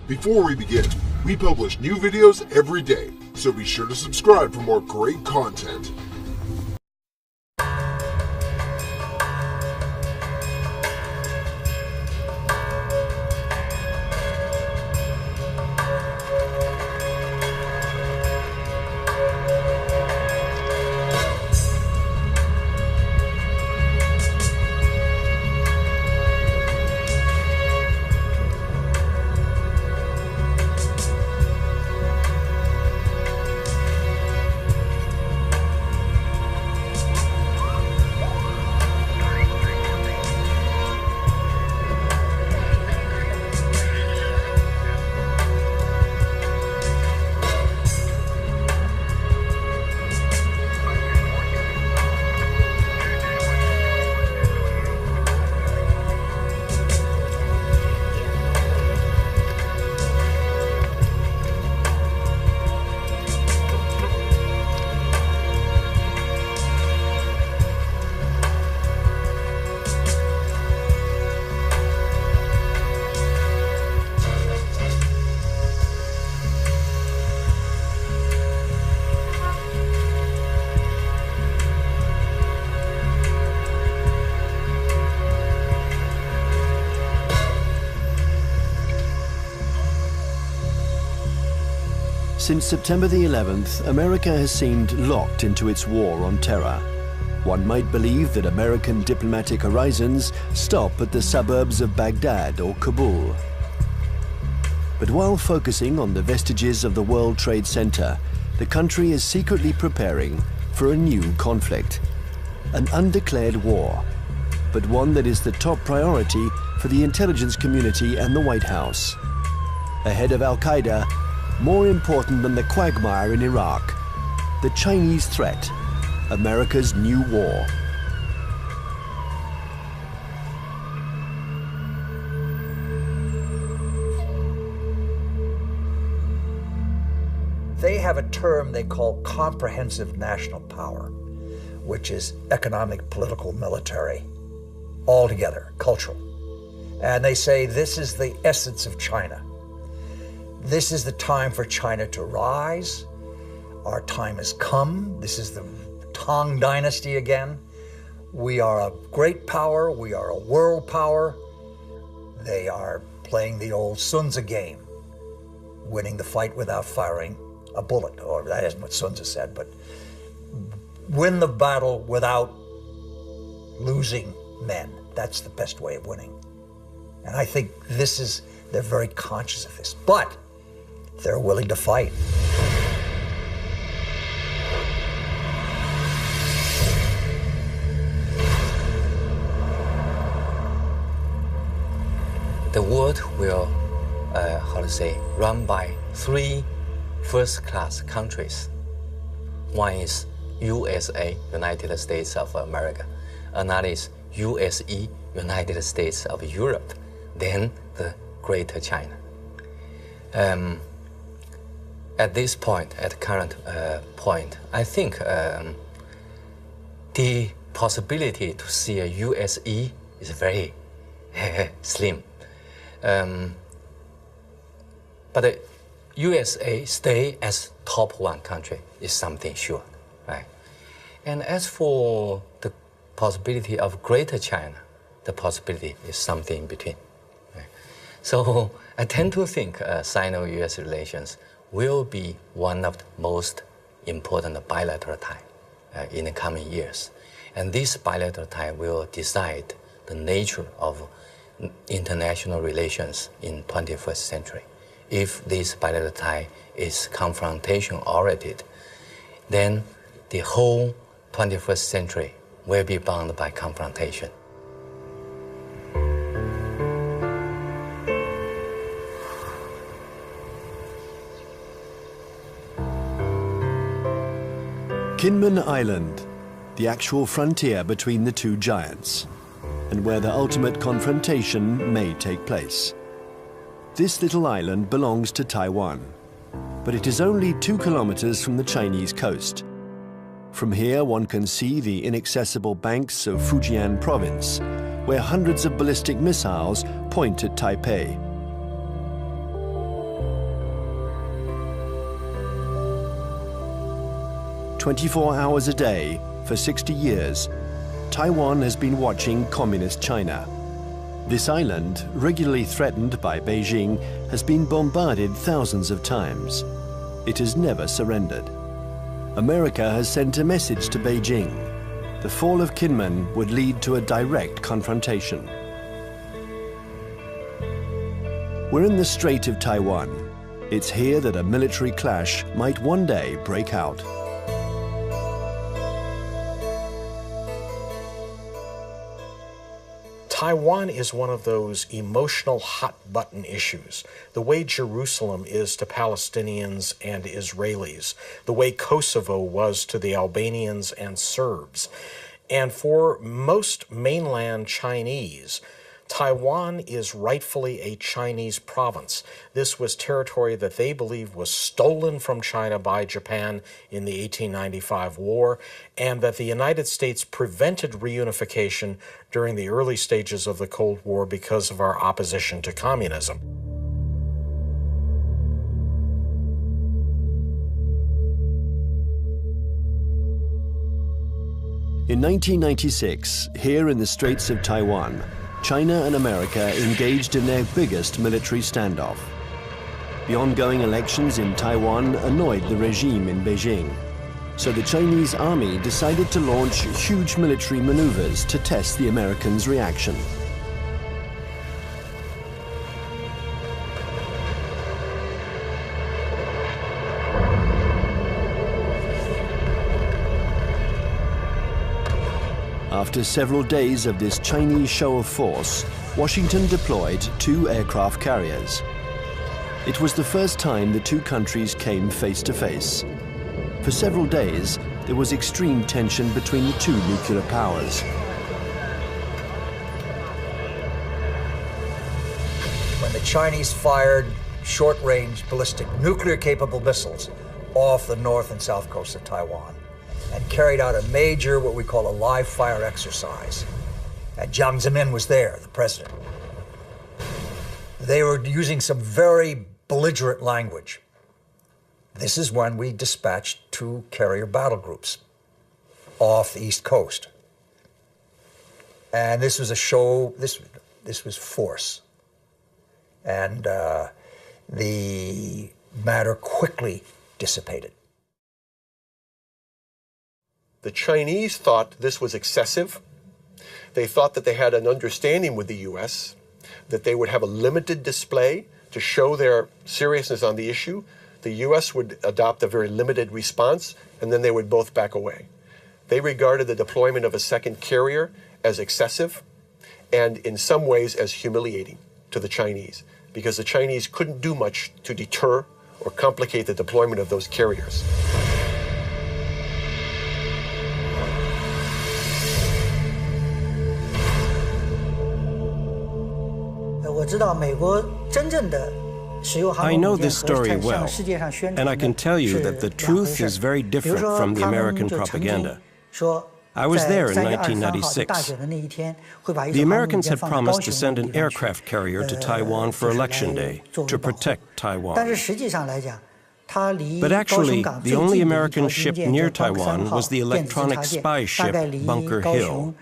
Before we begin, we publish new videos every day, so be sure to subscribe for more great content. Since September the 11th, America has seemed locked into its war on terror. One might believe that American diplomatic horizons stop at the suburbs of Baghdad or Kabul. But while focusing on the vestiges of the World Trade Center, the country is secretly preparing for a new conflict. An undeclared war, but one that is the top priority for the intelligence community and the White House. Ahead of Al-Qaeda, more important than the quagmire in Iraq, the Chinese threat, America's new war. They have a term they call comprehensive national power, which is economic, political, military, all together, cultural. And they say this is the essence of China. This is the time for China to rise. Our time has come. This is the Tang Dynasty again. We are a great power. We are a world power. They are playing the old Sun Tzu game, winning the fight without firing a bullet, or that isn't what Sun Tzu said, but win the battle without losing men. That's the best way of winning. And I think they're very conscious of this, but they're willing to fight. The world will, run by three first-class countries. One is USA, United States of America. Another is USE, United States of Europe. Then the Greater China. At this point, at the current point, I think the possibility to see a USE is very slim. But the USA stay as top one country is something sure, right? And as for the possibility of Greater China, the possibility is something in between. Right? So I tend to think Sino-US relations will be one of the most important bilateral ties in the coming years. And this bilateral tie will decide the nature of international relations in 21st century. If this bilateral tie is confrontation-oriented, then the whole 21st century will be bound by confrontation. Kinmen Island, the actual frontier between the two giants, and where the ultimate confrontation may take place. This little island belongs to Taiwan, but it is only 2 kilometers from the Chinese coast. From here, one can see the inaccessible banks of Fujian province, where hundreds of ballistic missiles point at Taipei. 24 hours a day, for 60 years, Taiwan has been watching Communist China. This island, regularly threatened by Beijing, has been bombarded thousands of times. It has never surrendered. America has sent a message to Beijing. The fall of Kinmen would lead to a direct confrontation. We're in the Strait of Taiwan. It's here that a military clash might one day break out. Taiwan is one of those emotional hot-button issues, the way Jerusalem is to Palestinians and Israelis, the way Kosovo was to the Albanians and Serbs. And for most mainland Chinese, Taiwan is rightfully a Chinese province. This was territory that they believe was stolen from China by Japan in the 1895 war, and that the United States prevented reunification during the early stages of the Cold War because of our opposition to communism. In 1996, here in the Straits of Taiwan, China and America engaged in their biggest military standoff. The ongoing elections in Taiwan annoyed the regime in Beijing, so the Chinese army decided to launch huge military maneuvers to test the Americans' reaction. After several days of this Chinese show of force, Washington deployed 2 aircraft carriers. It was the first time the two countries came face to face. For several days, there was extreme tension between the two nuclear powers. When the Chinese fired short-range ballistic nuclear-capable missiles off the north and south coast of Taiwan, and carried out a major, what we call a live fire exercise. And Jiang Zemin was there, the president. They were using some very belligerent language. This is when we dispatched 2 carrier battle groups off the East Coast. And this was a show, this was force. And the matter quickly dissipated. The Chinese thought this was excessive. They thought that they had an understanding with the U.S., that they would have a limited display to show their seriousness on the issue. The U.S. would adopt a very limited response, and then they would both back away. They regarded the deployment of a second carrier as excessive and in some ways as humiliating to the Chinese, because the Chinese couldn't do much to deter or complicate the deployment of those carriers. I know this story well, and I can tell you that the truth is very different from the American propaganda. I was there in 1996. The Americans had promised to send an aircraft carrier to Taiwan for Election Day to protect Taiwan. But actually, the only American ship near Taiwan was the electronic spy ship Bunker Hill.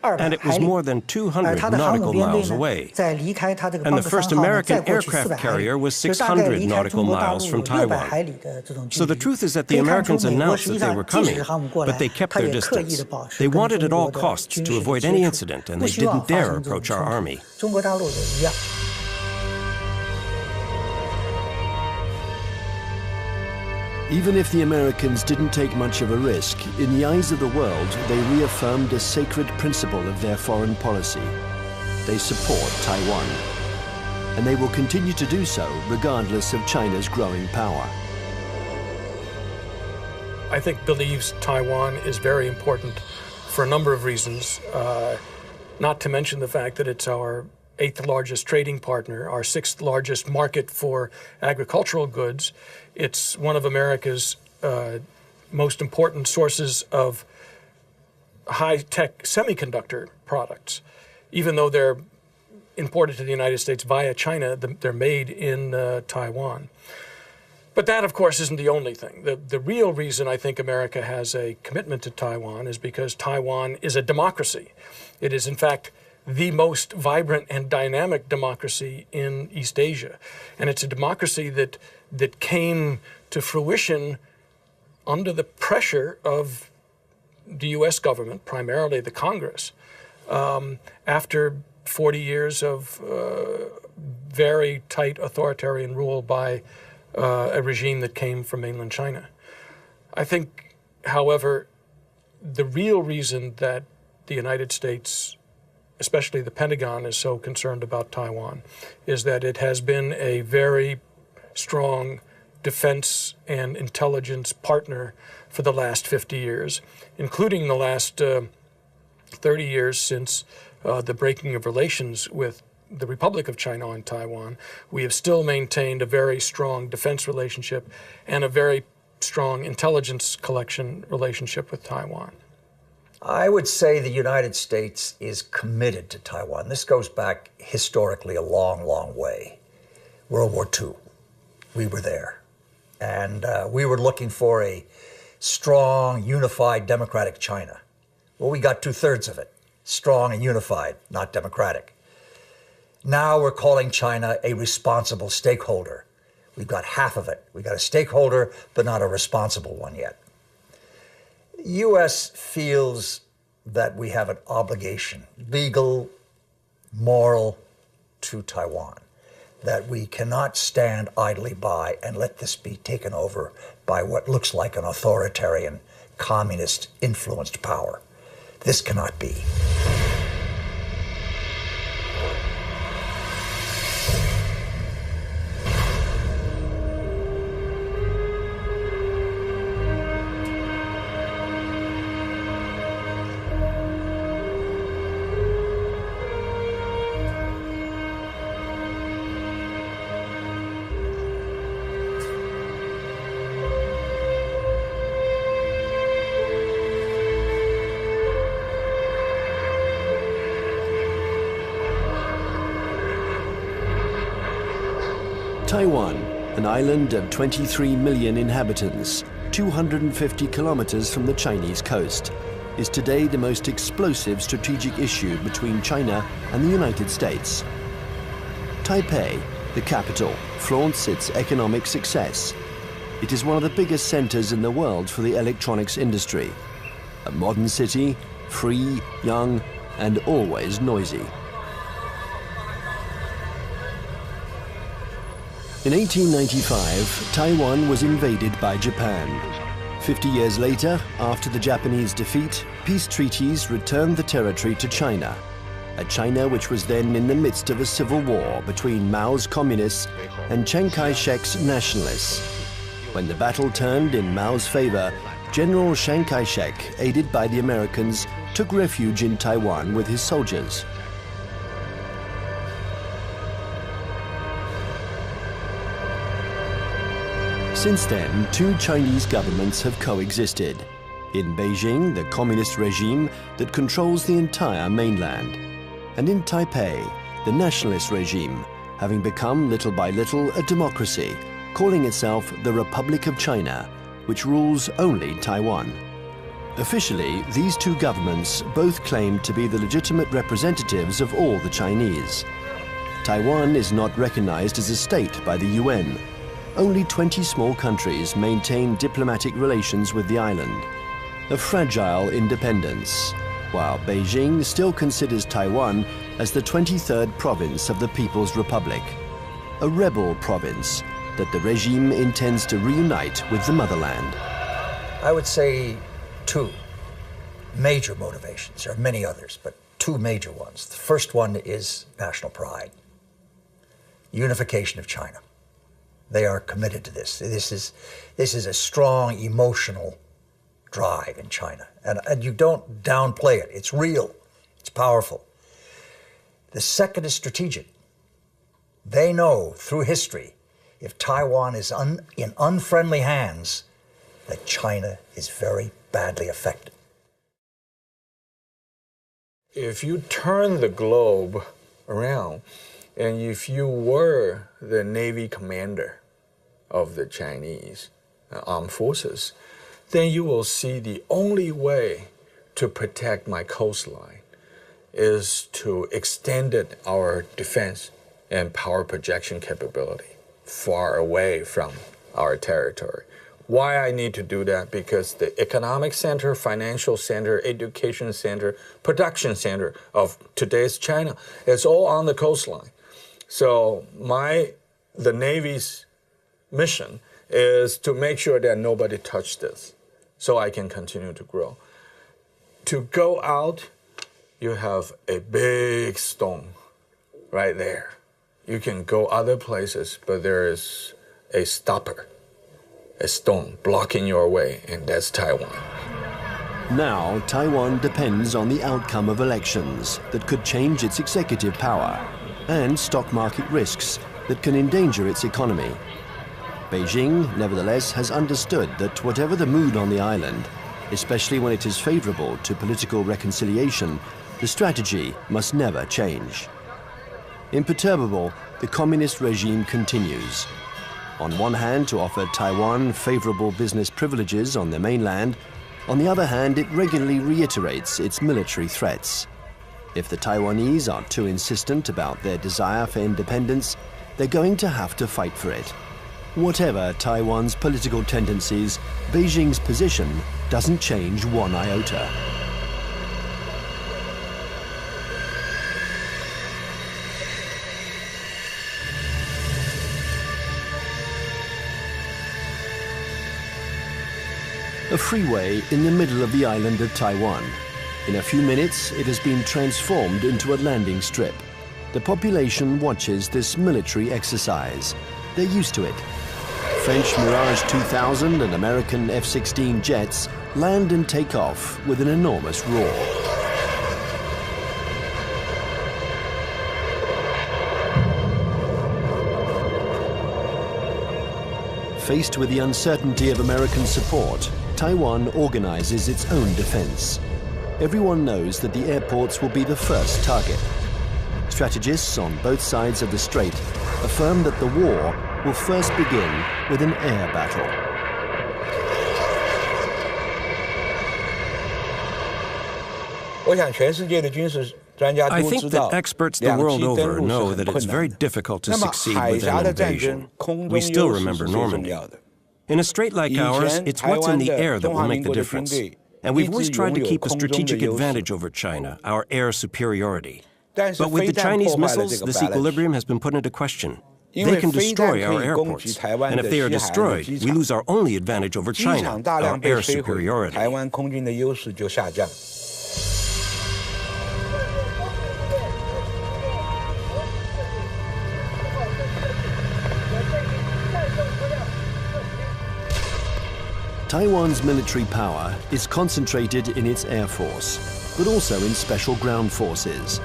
And it was more than 200 nautical miles away. And the first American aircraft carrier was 600 nautical miles from Taiwan. So the truth is that the Americans announced that they were coming, but they kept their distance. They wanted at all costs to avoid any incident, and they didn't dare approach our army. Even if the Americans didn't take much of a risk, in the eyes of the world, they reaffirmed a sacred principle of their foreign policy. They support Taiwan. And they will continue to do so, regardless of China's growing power. I think believes Taiwan is very important for a number of reasons, not to mention the fact that it's our 8th largest trading partner, our 6th largest market for agricultural goods. It's one of America's most important sources of high-tech semiconductor products. Even though they're imported to the United States via China, they're made in Taiwan. But that, of course, isn't the only thing. The real reason I think America has a commitment to Taiwan is because Taiwan is a democracy. It is, in fact, the most vibrant and dynamic democracy in East Asia. And it's a democracy that came to fruition under the pressure of the U.S. government, primarily the Congress, after 40 years of very tight authoritarian rule by a regime that came from mainland China. I think, however, the real reason that the United States, especially the Pentagon, is so concerned about Taiwan is that it has been a very strong defense and intelligence partner for the last 50 years, including the last 30 years since the breaking of relations with the Republic of China on Taiwan. We have still maintained a very strong defense relationship and a very strong intelligence collection relationship with Taiwan. I would say the United States is committed to Taiwan. This goes back historically a long, long way. World War II, we were there. And we were looking for a strong, unified, democratic China. Well, we got 2/3 of it. Strong and unified, not democratic. Now we're calling China a responsible stakeholder. We've got half of it. We've got a stakeholder, but not a responsible one yet. The U.S. feels that we have an obligation, legal, moral, to Taiwan, that we cannot stand idly by and let this be taken over by what looks like an authoritarian, communist-influenced power. This cannot be. Taiwan, an island of 23 million inhabitants, 250 kilometers from the Chinese coast, is today the most explosive strategic issue between China and the United States. Taipei, the capital, flaunts its economic success. It is one of the biggest centers in the world for the electronics industry. A modern city, free, young, and always noisy. In 1895, Taiwan was invaded by Japan. 50 years later, after the Japanese defeat, peace treaties returned the territory to China, a China which was then in the midst of a civil war between Mao's communists and Chiang Kai-shek's nationalists. When the battle turned in Mao's favor, General Chiang Kai-shek, aided by the Americans, took refuge in Taiwan with his soldiers. Since then, two Chinese governments have coexisted. In Beijing, the communist regime that controls the entire mainland. And in Taipei, the nationalist regime, having become little by little a democracy, calling itself the Republic of China, which rules only Taiwan. Officially, these two governments both claim to be the legitimate representatives of all the Chinese. Taiwan is not recognized as a state by the UN. Only 20 small countries maintain diplomatic relations with the island. A fragile independence, while Beijing still considers Taiwan as the 23rd province of the People's Republic, a rebel province that the regime intends to reunite with the motherland. I would say two major motivations. There are many others, but two major ones. The first one is national pride, unification of China. They are committed to this. This is a strong emotional drive in China. And you don't downplay it. It's real. It's powerful. The second is strategic. They know through history, if Taiwan is in unfriendly hands, that China is very badly affected. If you turn the globe around, and if you were the Navy commander, of the Chinese armed forces, then you will see the only way to protect my coastline is to extend our defense and power projection capability far away from our territory. Why I need to do that? Because the economic center, financial center, education center, production center of today's China is all on the coastline. So the Navy's mission is to make sure that nobody touched this so I can continue to grow. To go out, you have a big stone right there. You can go other places, but there is a stopper, a stone blocking your way, and that's Taiwan. Now, Taiwan depends on the outcome of elections that could change its executive power and stock market risks that can endanger its economy. Beijing, nevertheless, has understood that whatever the mood on the island, especially when it is favorable to political reconciliation, the strategy must never change. Imperturbable, the communist regime continues. On one hand, to offer Taiwan favorable business privileges on the mainland. On the other hand, it regularly reiterates its military threats. If the Taiwanese are too insistent about their desire for independence, they're going to have to fight for it. Whatever Taiwan's political tendencies, Beijing's position doesn't change one iota. A freeway in the middle of the island of Taiwan. In a few minutes, it has been transformed into a landing strip. The population watches this military exercise. They're used to it. French Mirage 2000 and American F-16 jets land and take off with an enormous roar. Faced with the uncertainty of American support, Taiwan organizes its own defense. Everyone knows that the airports will be the first target. Strategists on both sides of the strait affirm that the war will first begin with an air battle. I think that experts the world over know that it's very difficult to succeed with an invasion. We still remember Normandy. In a strait like ours, it's what's in the air that will make the difference. And we've always tried to keep a strategic advantage over China, our air superiority. But with the Chinese missiles, this equilibrium has been put into question. They can destroy our airports, and if they are destroyed, we lose our only advantage over China, our air superiority. Taiwan's military power is concentrated in its air force, but also in special ground forces.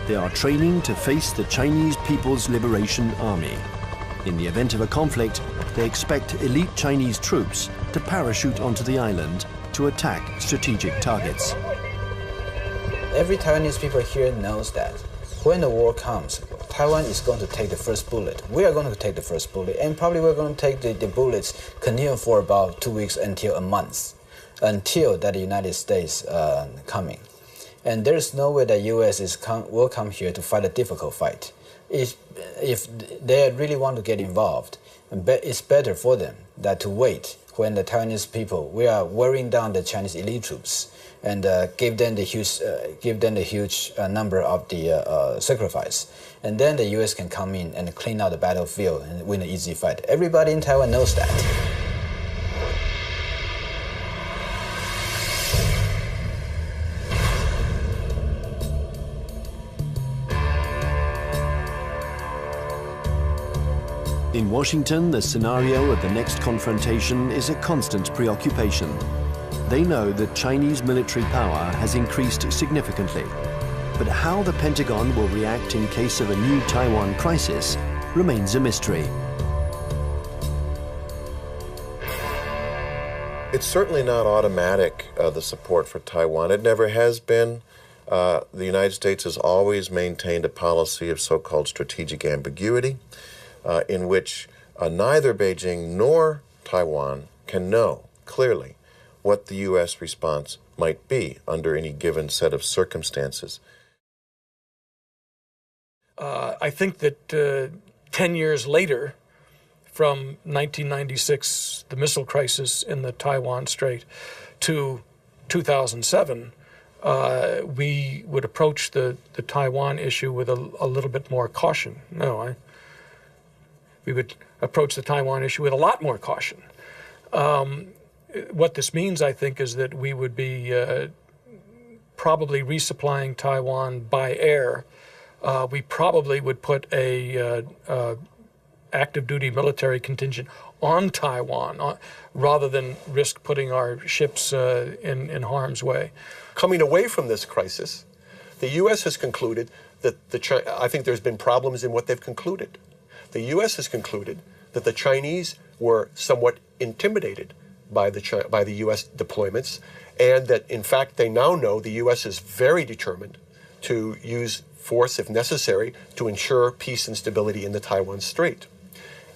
They are training to face the Chinese People's Liberation Army. In the event of a conflict, they expect elite Chinese troops to parachute onto the island to attack strategic targets. Every Taiwanese people here knows that when the war comes, Taiwan is going to take the first bullet. We are going to take the first bullet, and probably we're going to take the bullets continue for about 2 weeks until a month, until that the United States coming. And there's no way that U.S. will come here to fight a difficult fight. If they really want to get involved, it's better for them that to wait when the Taiwanese people, we are wearing down the Chinese elite troops and give them the huge number of the sacrifice. And then the U.S. can come in and clean out the battlefield and win an easy fight. Everybody in Taiwan knows that. In Washington, the scenario of the next confrontation is a constant preoccupation. They know that Chinese military power has increased significantly. But how the Pentagon will react in case of a new Taiwan crisis remains a mystery. It's certainly not automatic, the support for Taiwan. It never has been. The United States has always maintained a policy of so-called strategic ambiguity, in which neither Beijing nor Taiwan can know clearly what the U.S. response might be under any given set of circumstances. I think that 10 years later, from 1996, the missile crisis in the Taiwan Strait, to 2007, we would approach the Taiwan issue with a little bit more caution. We would approach the Taiwan issue with a lot more caution. What this means, I think, is that we would be probably resupplying Taiwan by air. We probably would put a active duty military contingent on Taiwan rather than risk putting our ships in harm's way. Coming away from this crisis, the U.S. has concluded that I think there's been problems in what they've concluded. The U.S. has concluded that the Chinese were somewhat intimidated by the U.S. deployments, and that in fact they now know the U.S. is very determined to use force if necessary to ensure peace and stability in the Taiwan Strait.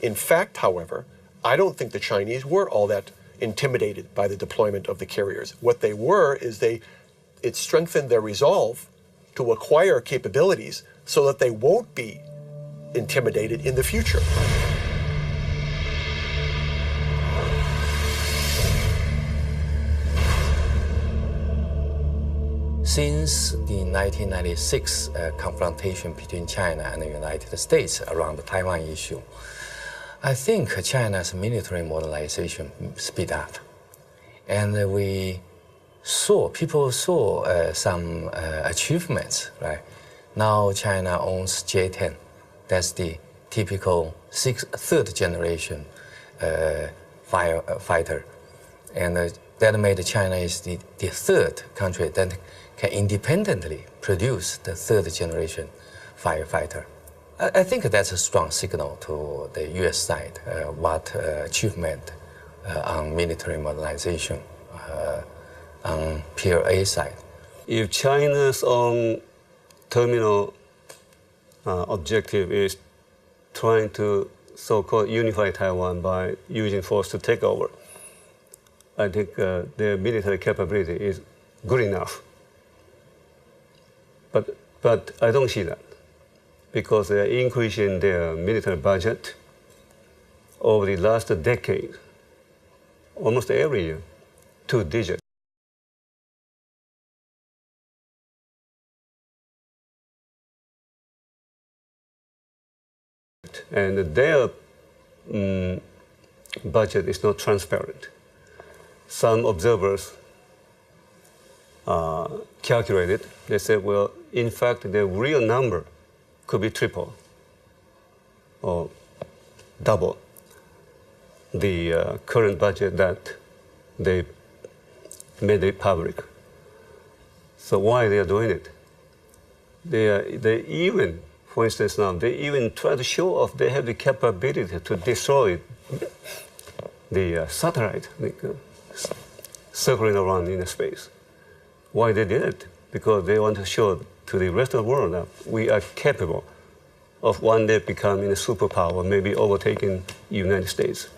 In fact, however, I don't think the Chinese were all that intimidated by the deployment of the carriers. What they were is it strengthened their resolve to acquire capabilities so that they won't be intimidated in the future. Since the 1996 confrontation between China and the United States around the Taiwan issue, I think China's military modernization speed up. And people saw some achievements, right? Now China owns J-10. That's the typical third generation fighter. And that made China is the third country that can independently produce the third generation firefighter. I think that's a strong signal to the U.S. side, what achievement on military modernization on PLA side. If China's own terminal objective is trying to so-called unify Taiwan by using force to take over, I think their military capability is good enough. But I don't see that, because they are increasing their military budget over the last decade, almost every year, 2 digits. And their budget is not transparent. Some observers calculated, they said, well, in fact, the real number could be triple or double the current budget that they made it public. So why they are doing it? They even, for instance now, they even try to show off they have the capability to destroy the satellite circling around in space. Why they did it? Because they want to show to the rest of the world that we are capable of one day becoming a superpower, maybe overtaking the United States.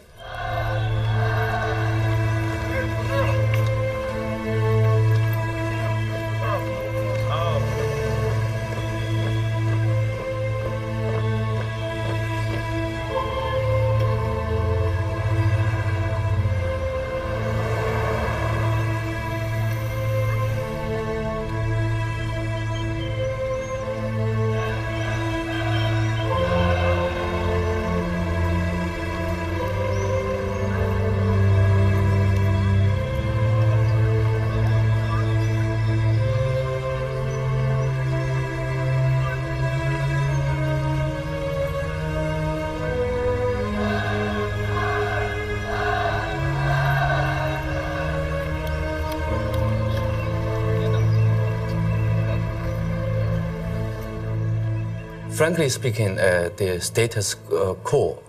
Frankly speaking, the status quo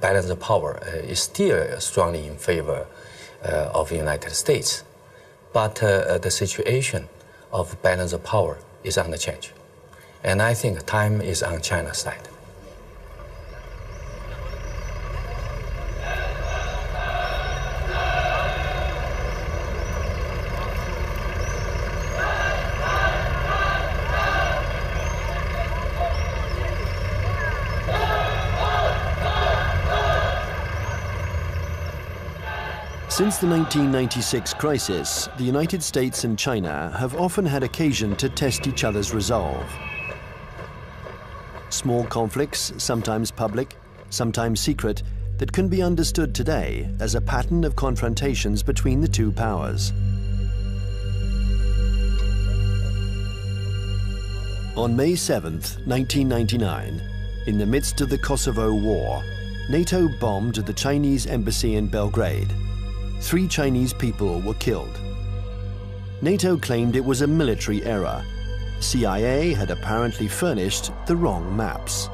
balance of power is still strongly in favor of the United States. But the situation of balance of power is on the change. And I think time is on China's side. Since the 1996 crisis, the United States and China have often had occasion to test each other's resolve. Small conflicts, sometimes public, sometimes secret, that can be understood today as a pattern of confrontations between the two powers. On May 7th, 1999, in the midst of the Kosovo War, NATO bombed the Chinese embassy in Belgrade. 3 Chinese people were killed. NATO claimed it was a military error. CIA had apparently furnished the wrong maps.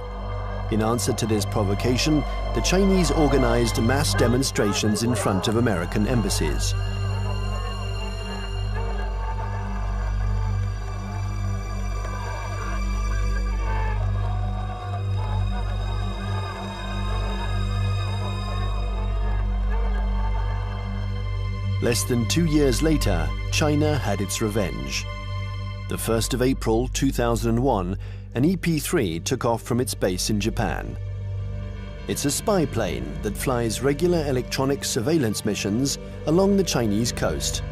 In answer to this provocation, the Chinese organized mass demonstrations in front of American embassies. Less than 2 years later, China had its revenge. The 1st of April 2001, an EP-3 took off from its base in Japan. It's a spy plane that flies regular electronic surveillance missions along the Chinese coast.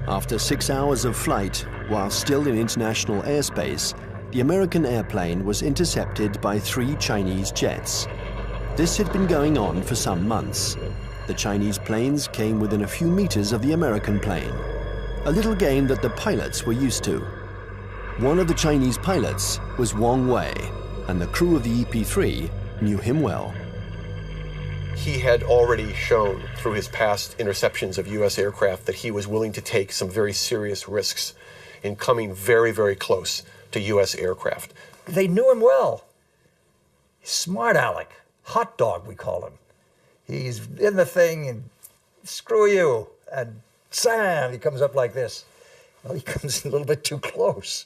After 6 hours of flight, while still in international airspace, the American airplane was intercepted by 3 Chinese jets. This had been going on for some months. The Chinese planes came within a few meters of the American plane, a little game that the pilots were used to. One of the Chinese pilots was Wang Wei, and the crew of the EP-3 knew him well. He had already shown through his past interceptions of U.S. aircraft that he was willing to take some very serious risks in coming very, very close to U.S. aircraft. They knew him well. Smart Alec. Hot dog, we call him. He's in the thing and screw you. And Sam, he comes up like this. Well, he comes a little bit too close.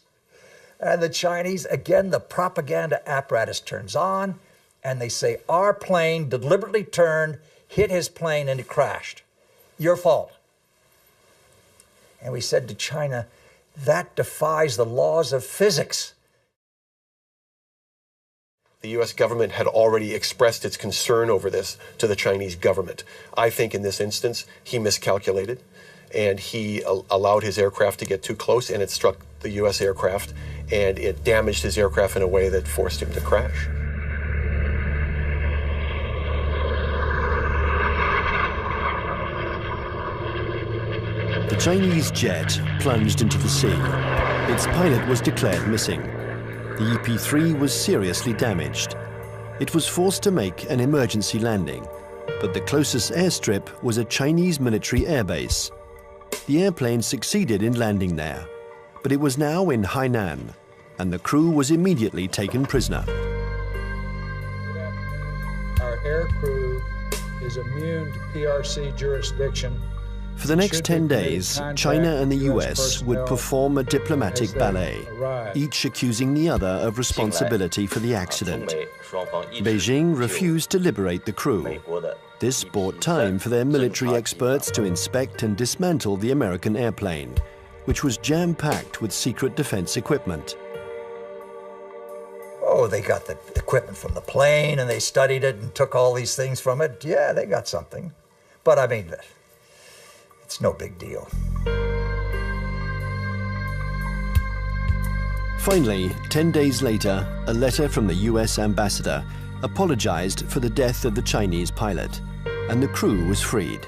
And the Chinese, again, the propaganda apparatus turns on, and they say, our plane deliberately turned, hit his plane, and it crashed. Your fault. And we said to China, that defies the laws of physics. The U.S. government had already expressed its concern over this to the Chinese government. I think in this instance, he miscalculated, and he allowed his aircraft to get too close, and it struck the U.S. aircraft, and it damaged his aircraft in a way that forced him to crash. The Chinese jet plunged into the sea. Its pilot was declared missing. The EP-3 was seriously damaged. It was forced to make an emergency landing, but the closest airstrip was a Chinese military airbase. The airplane succeeded in landing there, but it was now in Hainan, and the crew was immediately taken prisoner. Our air crew is immune to PRC jurisdiction. For the next 10 days, China and the US would perform a diplomatic ballet, each accusing the other of responsibility for the accident. Beijing refused to liberate the crew. This bought time for their military experts to inspect and dismantle the American airplane, which was jam-packed with secret defense equipment. Oh, they got the equipment from the plane and they studied it and took all these things from it. Yeah, they got something. But I mean, it's no big deal. Finally, 10 days later, a letter from the US ambassador apologized for the death of the Chinese pilot, and the crew was freed.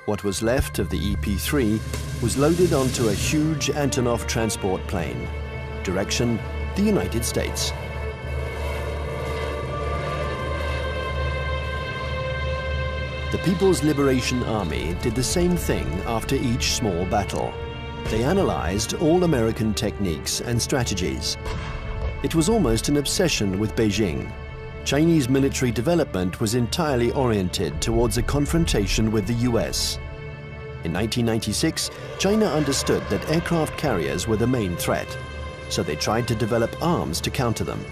What was left of the EP-3 was loaded onto a huge Antonov transport plane. Direction, the United States. The People's Liberation Army did the same thing after each small battle. They analyzed all American techniques and strategies. It was almost an obsession with Beijing. Chinese military development was entirely oriented towards a confrontation with the US. In 1996, China understood that aircraft carriers were the main threat, so they tried to develop arms to counter them.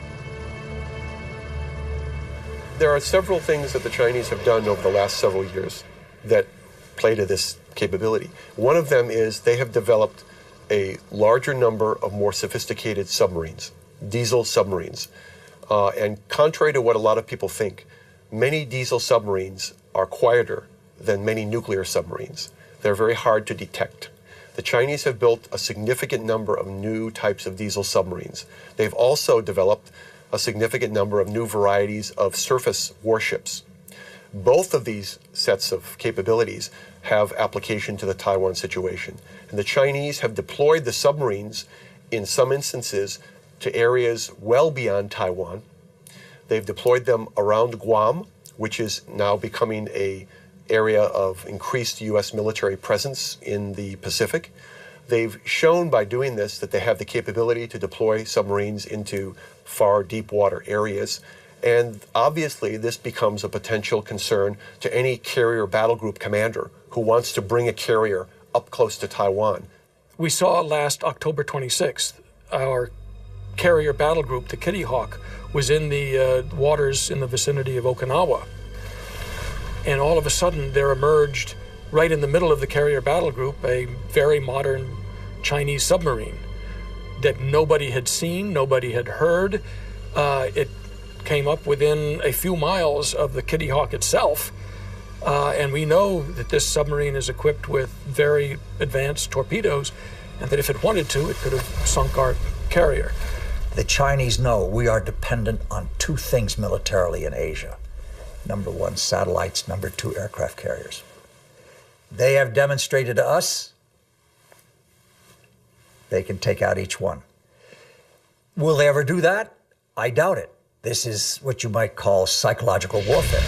There are several things that the Chinese have done over the last several years that play to this capability. One of them is they have developed a larger number of more sophisticated submarines, diesel submarines. And contrary to what a lot of people think, many diesel submarines are quieter than many nuclear submarines. They're very hard to detect. The Chinese have built a significant number of new types of diesel submarines. They've also developed a significant number of new varieties of surface warships. Both of these sets of capabilities have application to the Taiwan situation. And the Chinese have deployed the submarines in some instances to areas well beyond Taiwan. They've deployed them around Guam, which is now becoming an area of increased U.S. military presence in the Pacific. They've shown by doing this that they have the capability to deploy submarines into far deep water areas. And obviously, this becomes a potential concern to any carrier battle group commander who wants to bring a carrier up close to Taiwan. We saw last October 26th, our carrier battle group, the Kitty Hawk, was in the waters in the vicinity of Okinawa. And all of a sudden, there emerged, right in the middle of the carrier battle group, a very modern Chinese submarine that nobody had seen, nobody had heard. It came up within a few miles of the Kitty Hawk itself. And we know that this submarine is equipped with very advanced torpedoes, and that if it wanted to, it could have sunk our carrier. The Chinese know we are dependent on two things militarily in Asia. Number one, satellites. Number two, aircraft carriers. They have demonstrated to us they can take out each one. Will they ever do that? I doubt it. This is what you might call psychological warfare.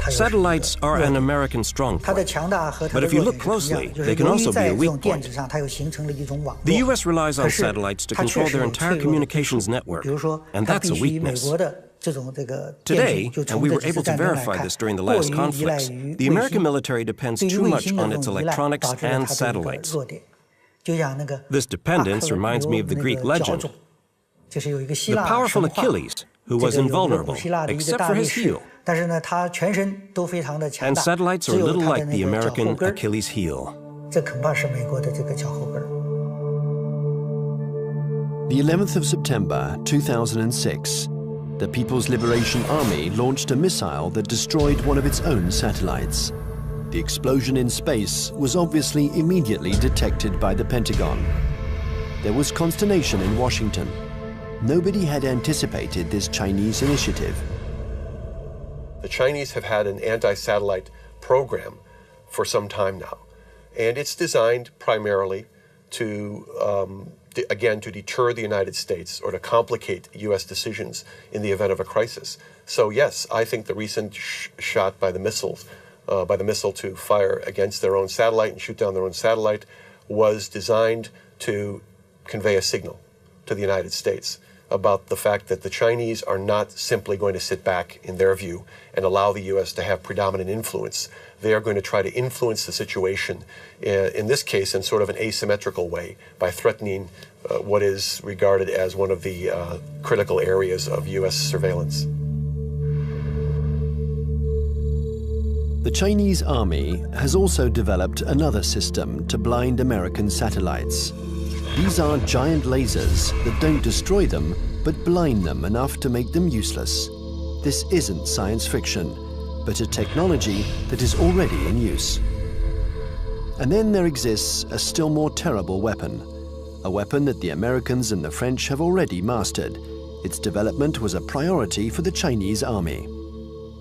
Satellites are an American strong point. But if you look closely, they can also be a weak point. The U.S. relies on satellites to control their entire communications network, and that's a weakness. Today, and we were able to verify this during the last conflicts, the American military depends too much on its electronics and satellites. This dependence reminds me of the Greek legend. The powerful Achilles, who was invulnerable, except for his heel. And satellites are a little like the American Achilles heel. The 11th of September 2006, the People's Liberation Army launched a missile that destroyed one of its own satellites. The explosion in space was obviously immediately detected by the Pentagon. There was consternation in Washington. Nobody had anticipated this Chinese initiative. The Chinese have had an anti-satellite program for some time now, and it's designed primarily to, again, to deter the United States or to complicate U.S. decisions in the event of a crisis. So yes, I think the recent shot by the missile to fire against their own satellite and shoot down their own satellite was designed to convey a signal to the United States about the fact that the Chinese are not simply going to sit back, in their view, and allow the U.S. to have predominant influence. They are going to try to influence the situation, in this case, in sort of an asymmetrical way, by threatening what is regarded as one of the critical areas of U.S. surveillance. The Chinese army has also developed another system to blind American satellites. These are giant lasers that don't destroy them, but blind them enough to make them useless. This isn't science fiction, but a technology that is already in use. And then there exists a still more terrible weapon, a weapon that the Americans and the French have already mastered. Its development was a priority for the Chinese army.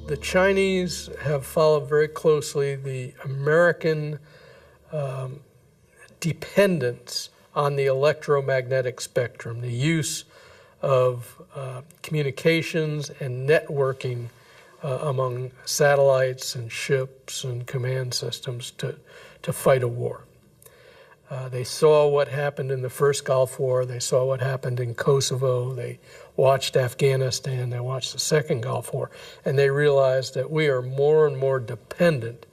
The Chinese have followed very closely the American dependence on the electromagnetic spectrum, the use of communications and networking among satellites and ships and command systems to fight a war. They saw what happened in the first Gulf War, they saw what happened in Kosovo, they watched Afghanistan, they watched the second Gulf War, and they realized that we are more and more dependent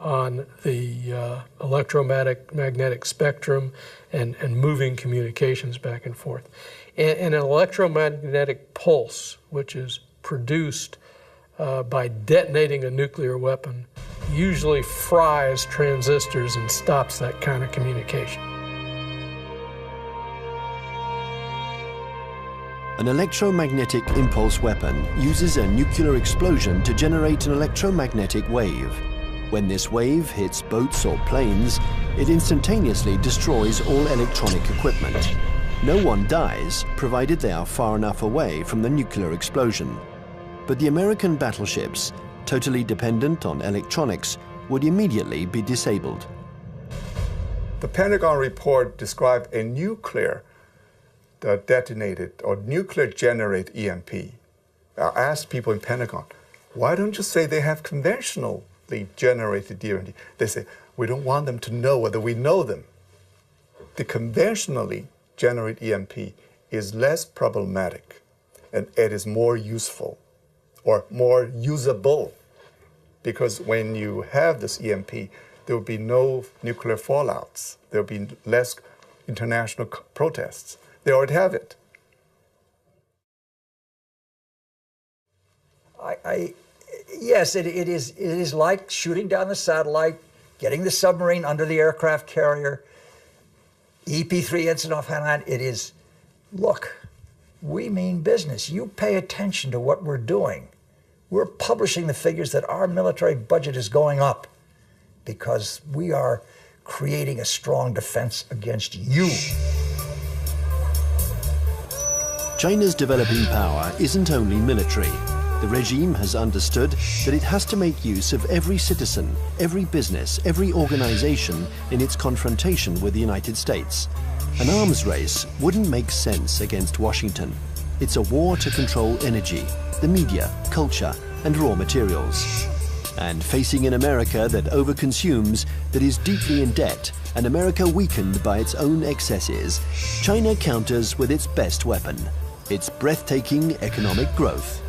on the electromagnetic spectrum and moving communications back and forth. And an electromagnetic pulse, which is produced by detonating a nuclear weapon usually fries transistors and stops that kind of communication. An electromagnetic impulse weapon uses a nuclear explosion to generate an electromagnetic wave. When this wave hits boats or planes, it instantaneously destroys all electronic equipment. No one dies, provided they are far enough away from the nuclear explosion. But the American battleships, totally dependent on electronics, would immediately be disabled. The Pentagon report described a nuclear detonated or nuclear generate EMP. I asked people in Pentagon, why don't you say they have conventionally generated EMP? They say, we don't want them to know whether we know them. The conventionally generated EMP is less problematic and it is more useful or more usable, because when you have this EMP, there will be no nuclear fallouts. There will be less international protests. They already have it. Yes, it is like shooting down the satellite, getting the submarine under the aircraft carrier, EP-3 incident offhand. It is, look, we mean business. You pay attention to what we're doing. We're publishing the figures that our military budget is going up because we are creating a strong defense against you. China's developing power isn't only military. The regime has understood that it has to make use of every citizen, every business, every organization in its confrontation with the United States. An arms race wouldn't make sense against Washington. It's a war to control energy, the media, culture, and raw materials. And facing an America that overconsumes, that is deeply in debt, an America weakened by its own excesses, China counters with its best weapon, its breathtaking economic growth.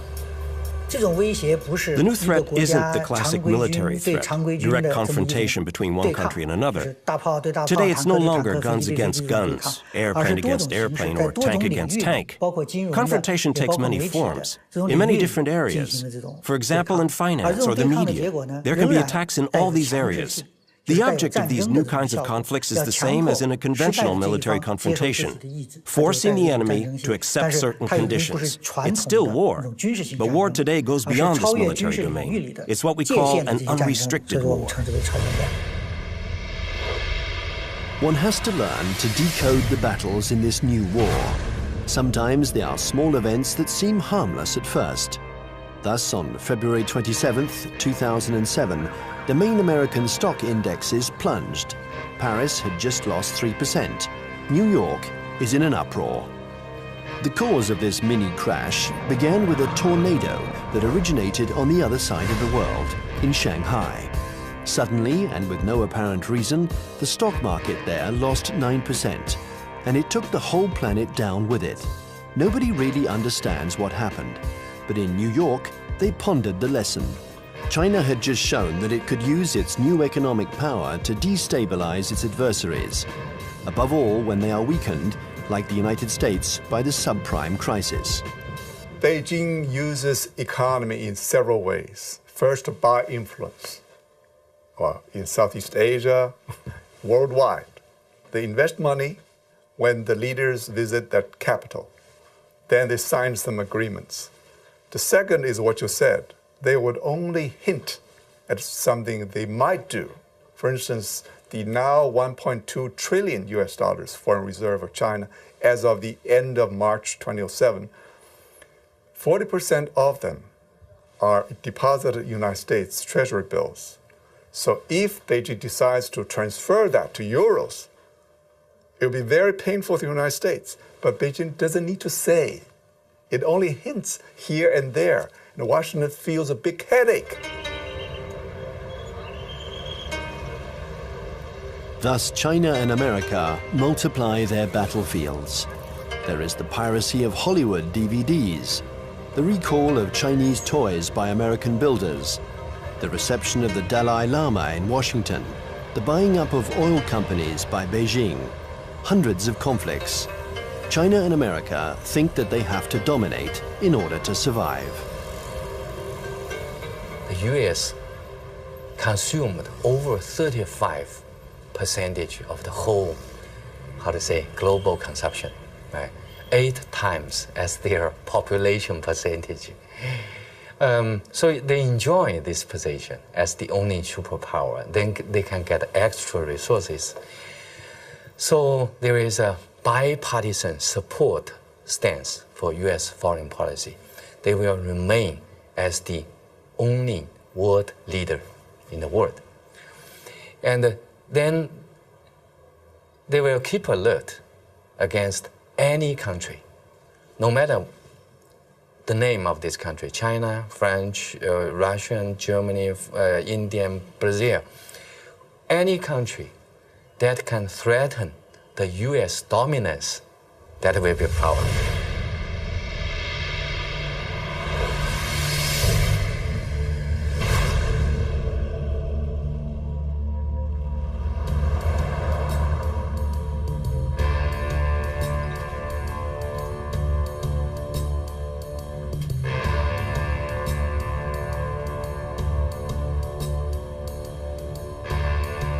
The new threat isn't the classic military threat, direct confrontation between one country and another. Today it's no longer guns against guns, airplane against airplane, or tank against tank. Confrontation takes many forms, in many different areas. For example, in finance or the media, there can be attacks in all these areas. The object of these new kinds of conflicts is the same as in a conventional military confrontation, forcing the enemy to accept certain conditions. It's still war, but war today goes beyond this military domain. It's what we call an unrestricted war. One has to learn to decode the battles in this new war. Sometimes they are small events that seem harmless at first. Thus, on February 27, 2007, the main American stock indexes plunged. Paris had just lost 3%. New York is in an uproar. The cause of this mini crash began with a tornado that originated on the other side of the world, in Shanghai. Suddenly, and with no apparent reason, the stock market there lost 9%, and it took the whole planet down with it. Nobody really understands what happened, but in New York, they pondered the lesson. China had just shown that it could use its new economic power to destabilize its adversaries, above all when they are weakened, like the United States, by the subprime crisis. Beijing uses economy in several ways. First, by influence. In Southeast Asia, worldwide. They invest money when the leaders visit that capital. Then they sign some agreements. The second is what you said. They would only hint at something they might do. For instance, the now $1.2 trillion foreign reserve of China as of the end of March 2007, 40% of them are deposited in United States Treasury bills. So if Beijing decides to transfer that to euros, it will be very painful to the United States. But Beijing doesn't need to say. It only hints here and there. And Washington feels a big headache. Thus, China and America multiply their battlefields. There is the piracy of Hollywood DVDs, the recall of Chinese toys by American builders, the reception of the Dalai Lama in Washington, the buying up of oil companies by Beijing, hundreds of conflicts. China and America think that they have to dominate in order to survive. the U.S. consumed over 35% of the whole, global consumption, right? 8 times as their population percentage. So they enjoy this position as the only superpower. Then they can get extra resources. So there is a bipartisan support stance for U.S. foreign policy. They will remain as the only world leader in the world. And then they will keep alert against any country, no matter the name of this country, China, French, Russian, Germany, India, Brazil, any country that can threaten the U.S. dominance, that will be a problem.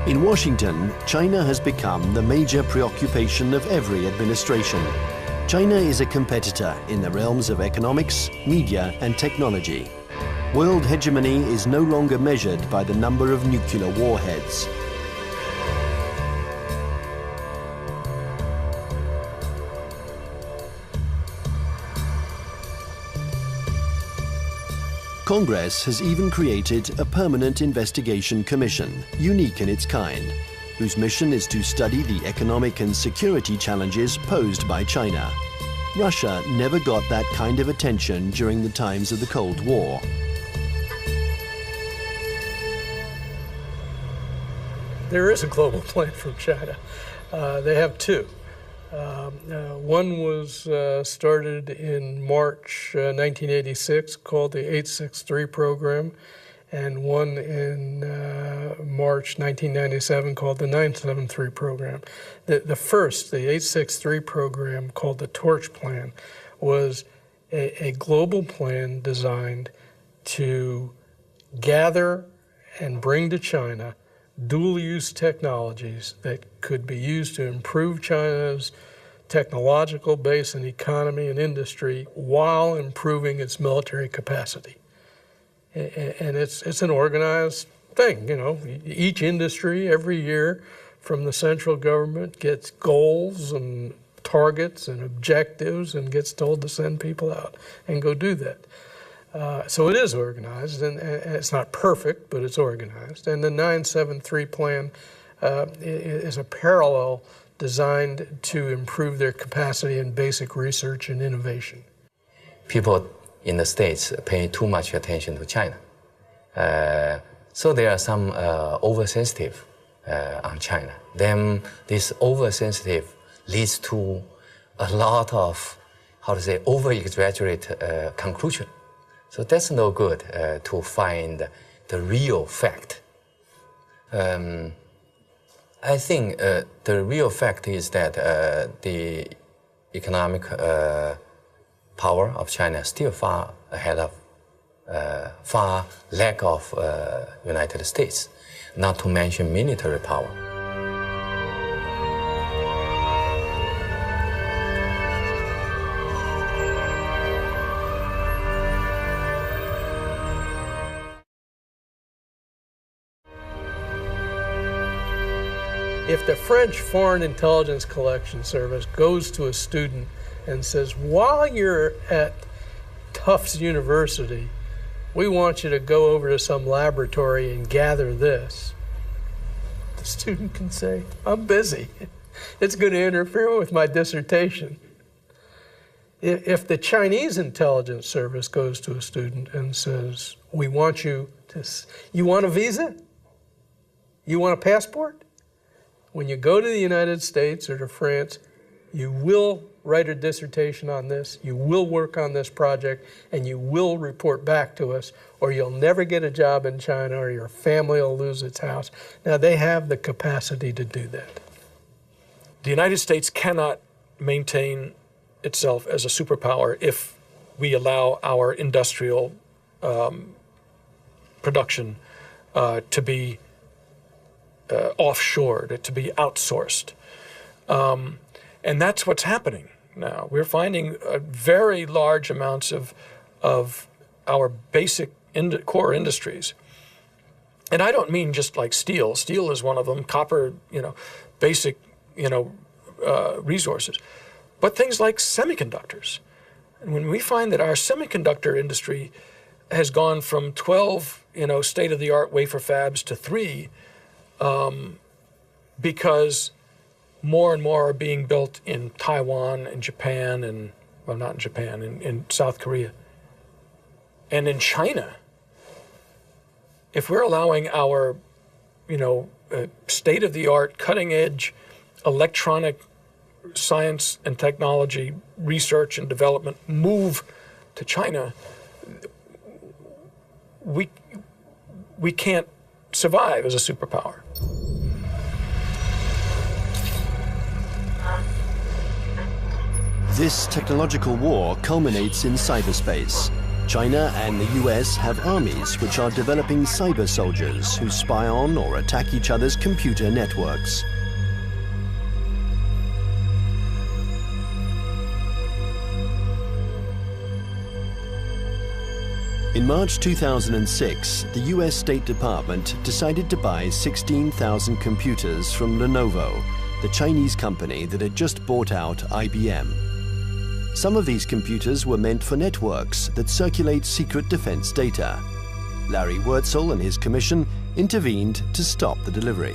In Washington, China has become the major preoccupation of every administration. China is a competitor in the realms of economics, media, and technology. World hegemony is no longer measured by the number of nuclear warheads. Congress has even created a permanent investigation commission, unique in its kind, whose mission is to study the economic and security challenges posed by China. Russia never got that kind of attention during the times of the Cold War. There is a global plan from China. They have two. One was started in March 1986, called the 863 program, and one in March 1997 called the 973 program. The first, the 863 program, called the Torch Plan, was a global plan designed to gather and bring to China dual-use technologies that could be used to improve China's technological base and economy and industry while improving its military capacity. And it's an organized thing, you know. Each industry every year from the central government gets goals and targets and objectives and gets told to send people out and go do that. So it is organized, and it's not perfect, but it's organized. And the 973 plan is a parallel designed to improve their capacity in basic research and innovation. People in the States pay too much attention to China. So there are some oversensitive on China. Then this oversensitive leads to a lot of, over-exaggerate conclusion. So that's no good to find the real fact. I think the real fact is that the economic power of China is still far ahead of, far lack of United States, not to mention military power. If the French Foreign Intelligence Collection Service goes to a student and says, while you're at Tufts University, we want you to go over to some laboratory and gather this, the student can say, I'm busy. It's going to interfere with my dissertation. If the Chinese intelligence service goes to a student and says, we want you to, you want a visa? You want a passport? When you go to the United States or to France, you will write a dissertation on this, you will work on this project, and you will report back to us, or you'll never get a job in China, or your family will lose its house. Now, they have the capacity to do that. The United States cannot maintain itself as a superpower if we allow our industrial production to be offshored, to be outsourced. And that's what's happening now. We're finding very large amounts of our basic core industries. And I don't mean just like steel. Steel is one of them, copper, basic, resources. But things like semiconductors. And when we find that our semiconductor industry has gone from 12, state-of-the-art wafer fabs to 3, because more and more are being built in Taiwan and Japan and, well, not in Japan, in South Korea. And in China, if we're allowing our, state-of-the-art, cutting-edge electronic science and technology research and development move to China, we can't survive as a superpower. This technological war culminates in cyberspace. China and the US have armies which are developing cyber soldiers who spy on or attack each other's computer networks. In March 2006, the US State Department decided to buy 16,000 computers from Lenovo, the Chinese company that had just bought out IBM. Some of these computers were meant for networks that circulate secret defense data. Larry Wurtzel and his commission intervened to stop the delivery.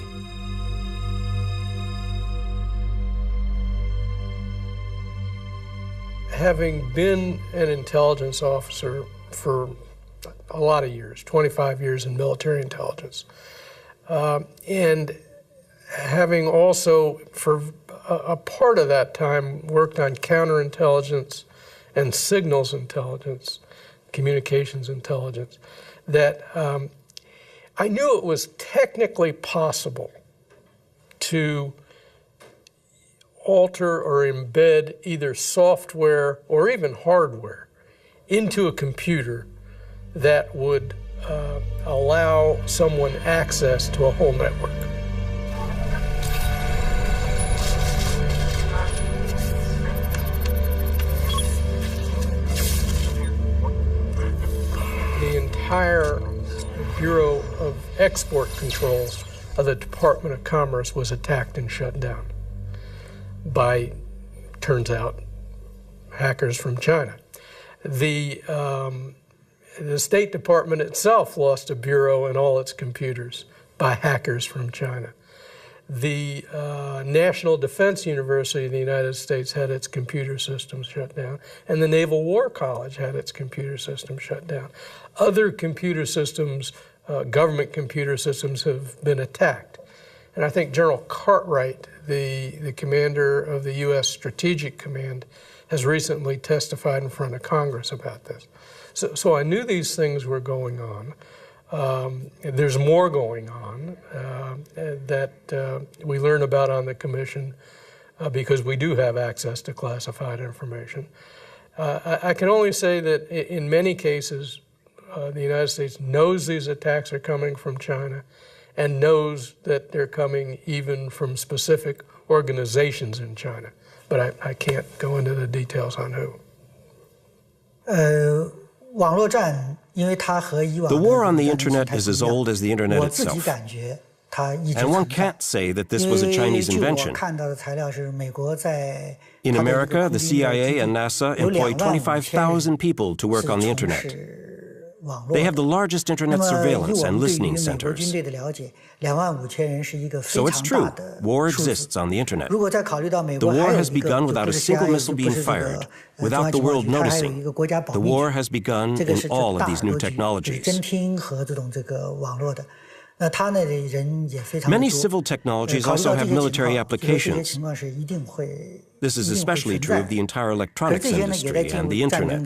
Having been an intelligence officer for a lot of years, 25 years in military intelligence, and having also for a part of that time worked on counterintelligence and signals intelligence, communications intelligence, that I knew it was technically possible to alter or embed either software or even hardware into a computer that would allow someone access to a whole network. The entire Bureau of Export Controls of the Department of Commerce was attacked and shut down by, turns out, hackers from China. The State Department itself lost a bureau and all its computers by hackers from China. The National Defense University of the United States had its computer systems shut down, and the Naval War College had its computer system shut down. Other computer systems, government computer systems, have been attacked. And I think General Cartwright, the commander of the U.S. Strategic Command, has recently testified in front of Congress about this. So I knew these things were going on. There's more going on that we learn about on the Commission because we do have access to classified information. I can only say that in many cases, the United States knows these attacks are coming from China and knows that they're coming even from specific organizations in China. But I can't go into the details on who. The war on the internet is as old as the internet itself. And one can't say that this was a Chinese invention. In America, the CIA and NASA employ 25,000 people to work on the internet. They have the largest internet surveillance and listening centers. So it's true, war exists on the internet. The war has begun without a single missile being fired, without the world noticing. The war has begun in all of these new technologies. Many civil technologies also have military applications. This is especially true of the entire electronics industry and the internet.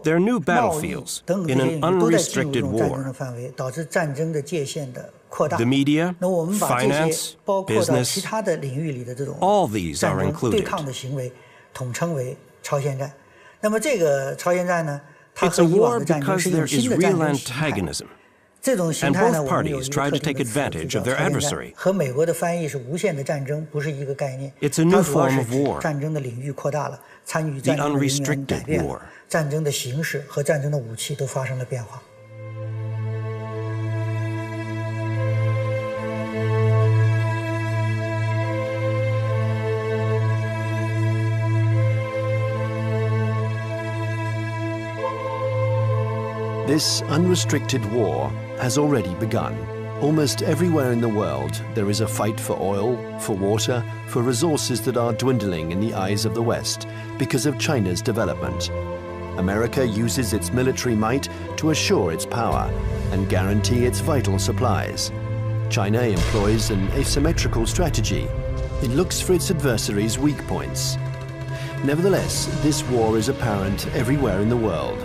They're new battlefields in an unrestricted war. The media, finance, business, all these are included. It's a war because there is real antagonism, and both parties try to take advantage of their adversary. It's a new form of war, the unrestricted war. This unrestricted war has already begun. Almost everywhere in the world, there is a fight for oil, for water, for resources that are dwindling in the eyes of the West because of China's development. America uses its military might to assure its power and guarantee its vital supplies. China employs an asymmetrical strategy. It looks for its adversaries' weak points. Nevertheless, this war is apparent everywhere in the world.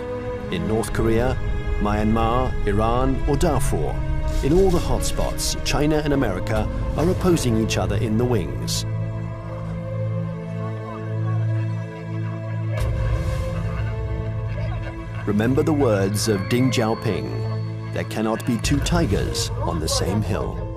In North Korea, Myanmar, Iran, or Darfur, in all the hotspots, China and America are opposing each other in the wings. Remember the words of Deng Xiaoping, there cannot be two tigers on the same hill.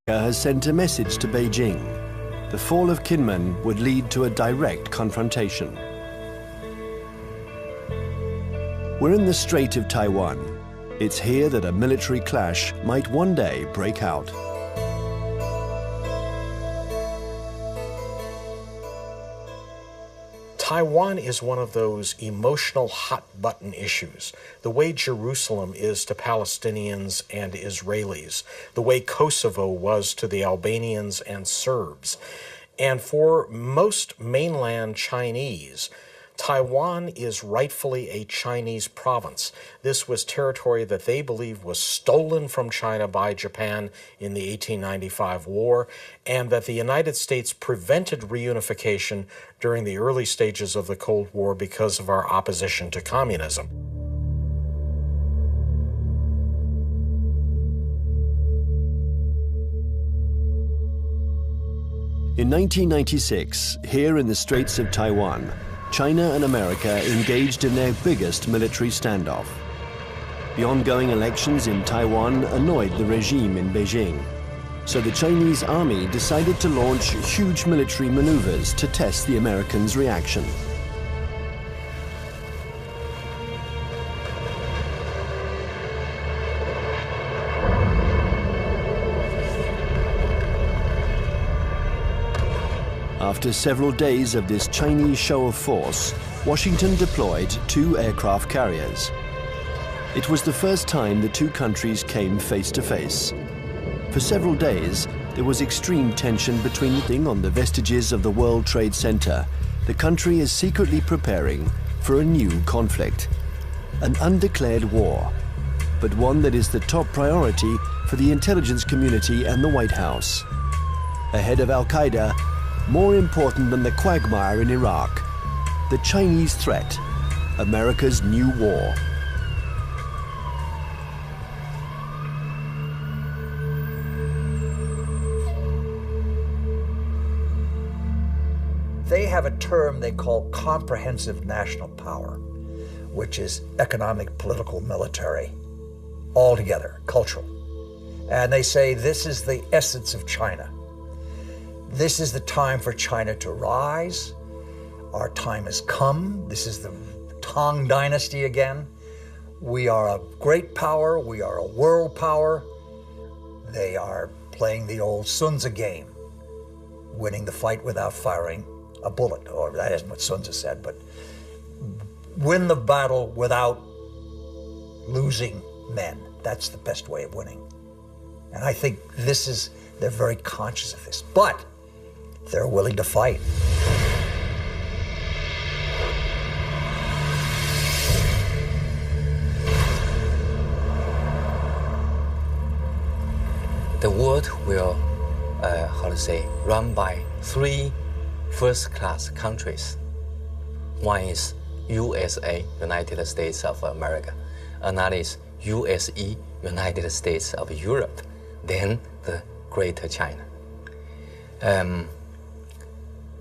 Has sent a message to Beijing. The fall of Kinmen would lead to a direct confrontation. We're in the Strait of Taiwan. It's here that a military clash might one day break out. Taiwan is one of those emotional hot-button issues, the way Jerusalem is to Palestinians and Israelis, the way Kosovo was to the Albanians and Serbs. And for most mainland Chinese, Taiwan is rightfully a Chinese province. This was territory that they believe was stolen from China by Japan in the 1895 war, and that the United States prevented reunification during the early stages of the Cold War because of our opposition to communism. In 1996, here in the Straits of Taiwan, China and America engaged in their biggest military standoff. The ongoing elections in Taiwan annoyed the regime in Beijing, so the Chinese army decided to launch huge military maneuvers to test the Americans' reaction. After several days of this Chinese show of force, Washington deployed 2 aircraft carriers. It was the first time the two countries came face to face. For several days, there was extreme tension between on the vestiges of the World Trade Center. The country is secretly preparing for a new conflict, an undeclared war, but one that is the top priority for the intelligence community and the White House. Ahead of Al-Qaeda, more important than the quagmire in Iraq, the Chinese threat, America's new war. They have a term they call comprehensive national power, which is economic, political, military, all together, cultural. And they say this is the essence of China. This is the time for China to rise. Our time has come. This is the Tang Dynasty again. We are a great power. We are a world power. They are playing the old Sun Tzu game, winning the fight without firing a bullet, or that isn't what Sun Tzu said, but win the battle without losing men. That's the best way of winning. And I think they're very conscious of this, but they're willing to fight. The world will, run by three first-class countries. One is USA, United States of America. Another is USE, United States of Europe. Then the Greater China.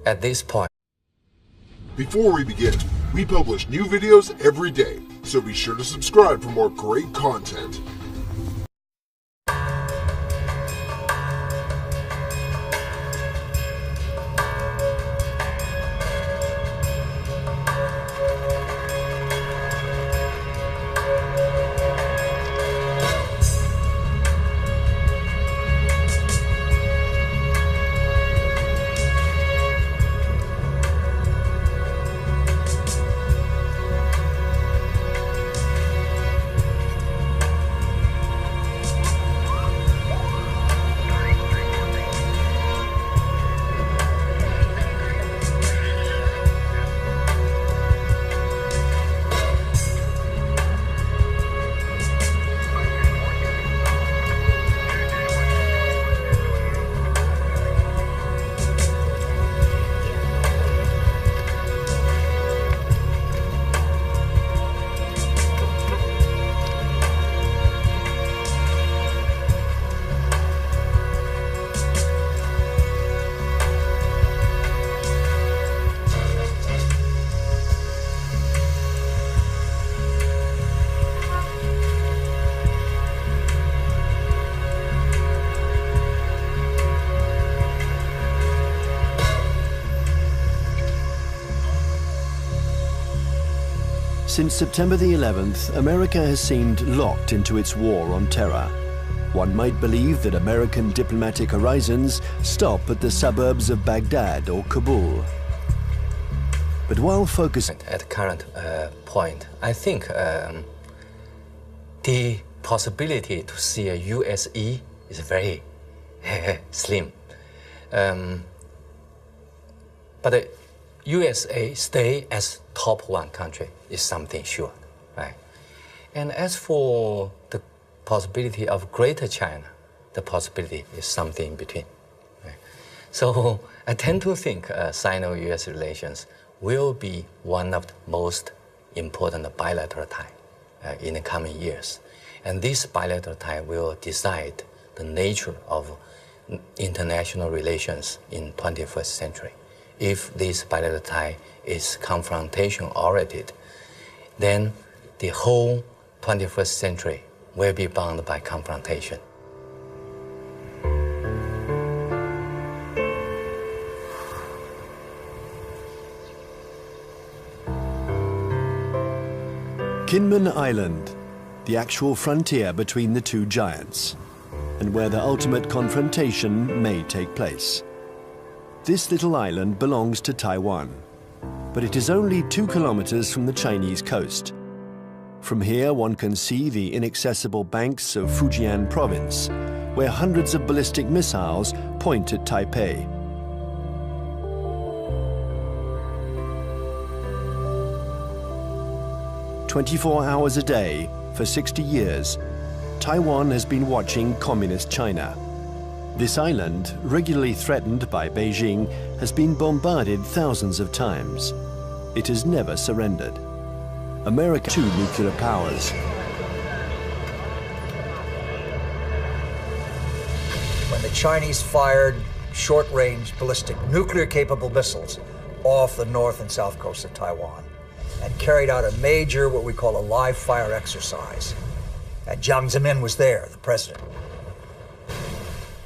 At this point, before we begin, we publish new videos every day, so be sure to subscribe for more great content. Since September the 11th, America has seemed locked into its war on terror. One might believe that American diplomatic horizons stop at the suburbs of Baghdad or Kabul. But while focusing at the current point, I think the possibility to see a USE is very slim. But the USA stay as top one country is something sure, right? And as for the possibility of Greater China, the possibility is something in between. Right? So I tend to think Sino-US relations will be one of the most important bilateral ties in the coming years. And this bilateral tie will decide the nature of international relations in 21st century. If this bilateral tie is confrontation-oriented, then the whole 21st century will be bound by confrontation. Kinmen Island, the actual frontier between the two giants, and where the ultimate confrontation may take place. This little island belongs to Taiwan, but it is only 2 kilometers from the Chinese coast. From here, one can see the inaccessible banks of Fujian province, where hundreds of ballistic missiles point at Taipei. "24 hours a day, for 60 years, Taiwan has been watching Communist China. This island, regularly threatened by Beijing, has been bombarded thousands of times. It has never surrendered. America, 2 nuclear powers. When the Chinese fired short-range ballistic nuclear-capable missiles off the north and south coast of Taiwan and carried out a major, what we call a live-fire exercise, and Jiang Zemin was there, the president.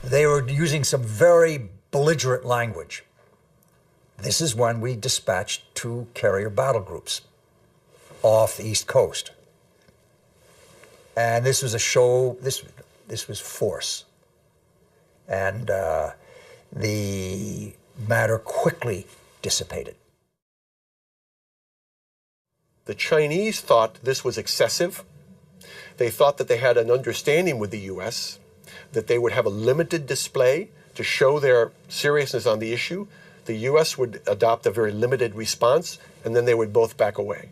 They were using some very belligerent language. This is when we dispatched 2 carrier battle groups off the East Coast. And this was a show, this was force. And the matter quickly dissipated. The Chinese thought this was excessive. They thought that they had an understanding with the U.S., that they would have a limited display to show their seriousness on the issue. The U.S. would adopt a very limited response, and then they would both back away.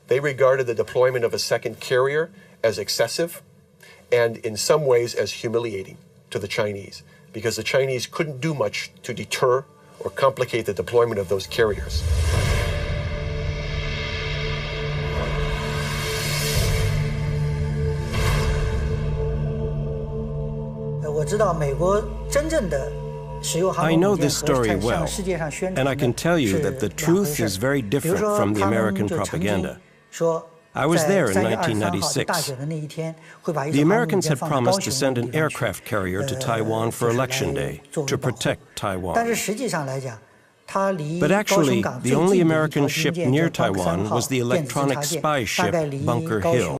They regarded the deployment of a second carrier as excessive and in some ways as humiliating to the Chinese, because the Chinese couldn't do much to deter or complicate the deployment of those carriers. 我知道美国真正的 I know this story well, and I can tell you that the truth is very different from the American propaganda. I was there in 1996. The Americans had promised to send an aircraft carrier to Taiwan for Election Day to protect Taiwan. But actually, the only American ship near Taiwan was the electronic spy ship Bunker Hill.